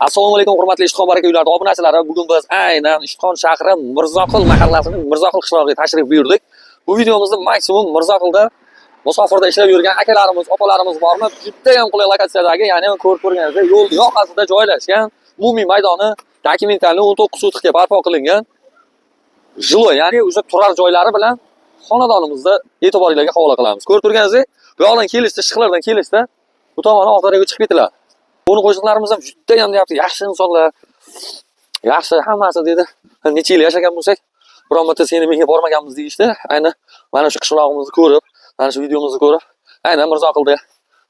Assalomu alaykum hurmatli Ishxon baraka uylarida obunachilari. Bugun biz aynan Ishxon shahri Mirzoqul mahallasining Mirzoqul qishlog'iga tashrif buyurdik. Bu videomizda maksimum Mirzoqulda musofirda ishlab yurgan akalarimiz, opalarimiz bormi? Juda ham qulay lokatsiyadagi, ya'ni ko'rib turganingizdek, yo'l yoqasida joylashgan umumiy maydoni dokumentalni 19 sotixga barpo qilingan. Jilo, ya'ni o'sha turar joylari bilan xonadonimizni e'tiboringizga havola qilamiz. Ko'rib turganingizdek, bu yoqdan kelishda, Shiqlardan kelishda bu tomondan oqtarga chiqib ketiladi. Buni qo'shnilarimiz ham juda ham deyapti, yaxshi insonlar, yaxshi hammasi dedi. Necha yil yashagan bo'lsak, biron marta seni menga bormaganmiz deyishdi. Ayni mana shu qishlog'imizni ko'rib, mana shu videomizni ko'rib, aynan Mirzoqulda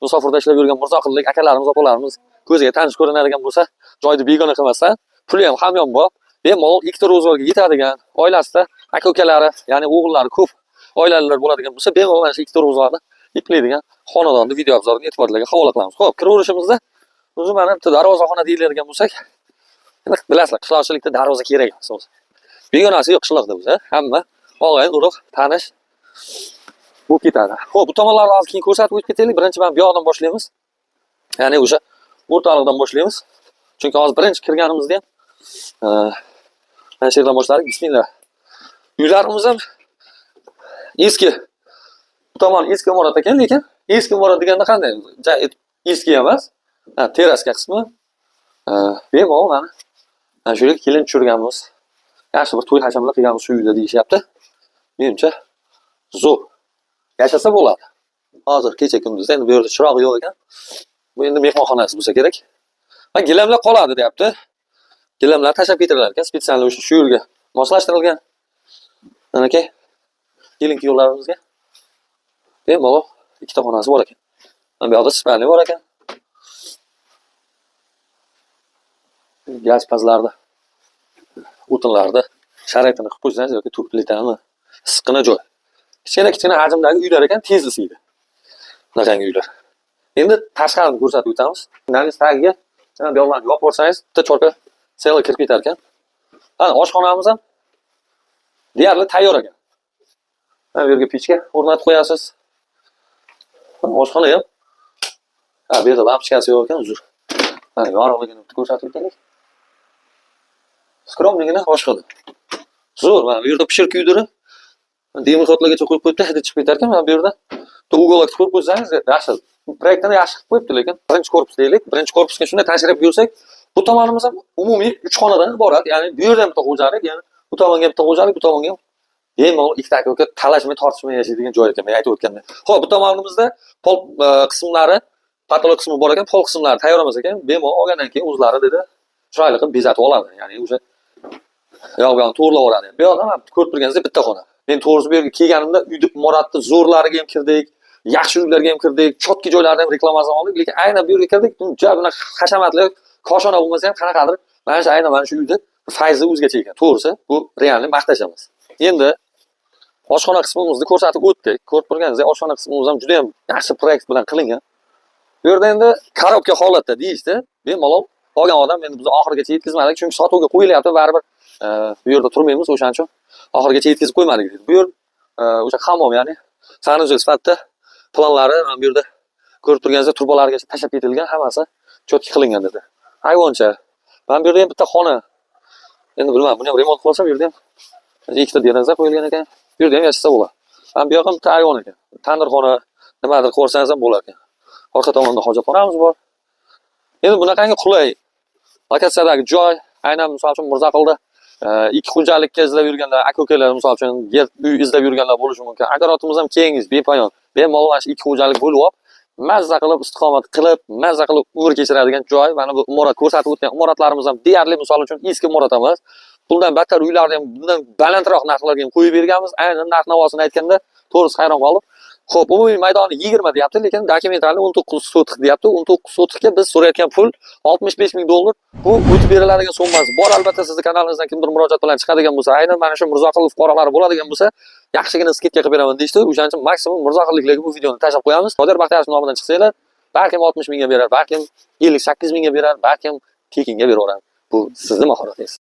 musofirda ishlab yurgan Mirzoqullik akalarimiz, opalarimiz ko'ziga tanish ko'rinadigan bo'lsa, joyni begona qilmasdan, puli ham hamyonbop, bemalol ikkita ro'zg'orga yetadigan, oilasida aka-ukalari, ya'ni o'g'illari ko'p oilalar bo'ladigan bo'lsa, bemalol mana shu ikkita ro'zg'orni iplaydigan xonadonni video obzorini e'tiborlarga havola qilamiz. Xo'p, kiraverishimizda o'zi mana bitta darvozaxona deyiladigan bo'lsak, bilasizlar, qishloqchilikda darvoza kerak emas. Begonasi yo'q qishloqda biz, hamma og'ayin, urug', tanish bo'lib ketadi. Xo'p, bu tomonlarni hozir keyin ko'rsatib o'tib ketaylik. Birinchi mana bu yoqdan boshlaymiz. Ya'ni o'sha o'rtalikdan boshlaymiz. Chunki hozir birinchi kirganimizda ham mana shu yerdan boshladik. Bismillah. Uylarimiz ham eski. Bu tomon eski imorat ekan, lekin eski imorat deganda qanday? Eski emas. Teraska qismi bemalol mana shu yerga kelin tushirganmiz. Yaxshi bir to'y hashamlar qilganmiz shu uyda deyishyapti. Menimcha zo'r. Yashasa bo'ladi. Hozir kecha kunduzda endi bu yerda chiroq yo'q ekan. Bu endi mehmonxonasi bo'lsa kerak. Va gilamlar qoladi deyapti. Gilamlar tashab ketilar ekan, spesial o'sha shu yerga moslashtirilgan. Mana aka, kelin kuyovlarimizga bemalol ikkita xonasi bor ekan. Mana bu yoqda spalni bor ekan. Gaz pazlarda, o'tinlarda sharoitini qilib qo'ysangiz yoki turk plitami, issiqqina joy. Kichkina hajmdagi uylar ekan, tez isiydi. Bunaqangi uylar. Endi tashqarini ko'rsatib o'tamiz. Daniz tagiga bu yoqlarni yopib borsangiz, bitta chorpa sel kirib ketar ekan. Mana oshxonamiz ham deyarli tayyor ekan. Mana bu yerga pechka o'rnatib qo'yasiz. Oshxona ham bu yerda lampochkasi yo'q ekan, uzr. Mana yorug'ligini ko'rsatib o'taylik. Skromligina oshxona. Zo'r, mana bu yerda pishir kuydiri. Demir xotlargacha qo'yib qo'yibdi, hidi chiqib ketar ekan. Mana bu yerda uyg'oqlik qo'yib qo'ysangiz, yaxshi. Proyektini yaxshi qilib qo'yibdi, lekin birinchi korpus deylik. Birinchi korpusga shunday tashrif buyursak, bu tomonimiz ham umumiy 3 xonadan iborat. Ya'ni bu yerda ham bitta xo'jalik, ya'ni bu tomonga bitta xo'jalik, bu tomonga ham bemalol ikkita aka-uka talashmay, tortishmay yashaydigan joy ekan, men aytib o'tganda. Xo'p, bu tomonimizda pol qismlari, patolog qismi bor ekan, pol qismlari tayyor emas ekan. Bemalol olgandan keyin o'zlari dedi, chiroyli qilib bezatib oladi. Ya'ni o'sha yo'q-yo'q to'g'rilaveradi. Bu yoqda ham ko'rib turganingizdek bitta xona. Men to'g'risi bu yerga kelganimda uyni imoratni zo'rlariga ham kirdik, yaxshi uylarga ham kirdik, chotki joylarda ham reklamasini oldik, lekin aynan bu yerga kirdik, uncha bunaqa hashamatli koshona bo'lmasa ham qanaqadir mana shu aynan mana shu uyda fayzi o'zgacha ekan. To'g'risi, bu realni maqtashamiz. Endi oshxona qismimizni ko'rsatib o'tdik. Ko'rib turganingizdek, oshxona qismimiz ham juda ham yaxshi proyekt bilan qilingan. Bu yerda endi korobka holatda deyishdi. Bemalol olgan odam endi biz oxirigacha yetkazmadik, chunki sotuvga qo'yilyapti, baribir bu yerda turmaymiz, o'shaning uchun oxirigacha yetkazib qo'ymadik dedi. Bu yer o'sha hammom, ya'ni sanuzel sifatida planlari bu yerda ko'rib turganingizdek turbalargacha tashab ketilgan, hammasi chotki qilingan dedi. Hayvoncha. Men bu yerda ham bitta xona. Endi bilmadim, buni ham remont qilsa bu yerda ham ikkita deraza qo'yilgan ekan. Bu yerda ham yashasa bo'ladi. Men bu yoqda bitta hayvon ekan. Tandirxona, nimadir qilsangiz ham bo'lar ekan. Orqa tomonda hojatxonamiz bor. Endi bunaqangi qulay lokatsiyadagi joy, aynan misol uchun Mirzoqulda ikki xo'jalikka izlab yurganlar, aka-ukalar misol uchun uy izlab yurganlar bo'lishi mumkin. Agarotimiz ham kengiz, bepoyon. Bemalol mana shu ikki xo'jalik bo'lib olib, mazza qilib, istiqomat qilib, mazza qilib umr kechiradigan joy. Mana bu imorat ko'rsatib o'tgan imoratlarimiz ham deyarli misol uchun eski imorat emas. Bundan battar uylarni ham bundan balandroq narxlarga ham qo'yib berganmiz. Aynan narx-navosini aytganda to'g'risi hayron qolib. Xo'p, umumiy maydoni 20 deyapti, lekin dokumentalni 19 sotix deyapti. 19 sotikga biz so'rayotgan pul 65 ming dollar. Bu o'tib beriladigan summasi bor. Albatta sizni kanalingizdan kimdir murojaat bilan chiqadigan bo'lsa, aynan mana shu Mirzoqul fuqarolari bo'ladigan bo'lsa, yaxshigina skidka qilib beraman deydi. O'shaning uchun maksimum Mirzoqulliklarga bu videoni tashlab qo'yamiz. Qodir Baxtiyorov nomidan chiqsanglar, balkim 60 mingga berar, balkim 58 mingga berar, balkim tekinga beraveradi. Bu sizning mahoratingiz.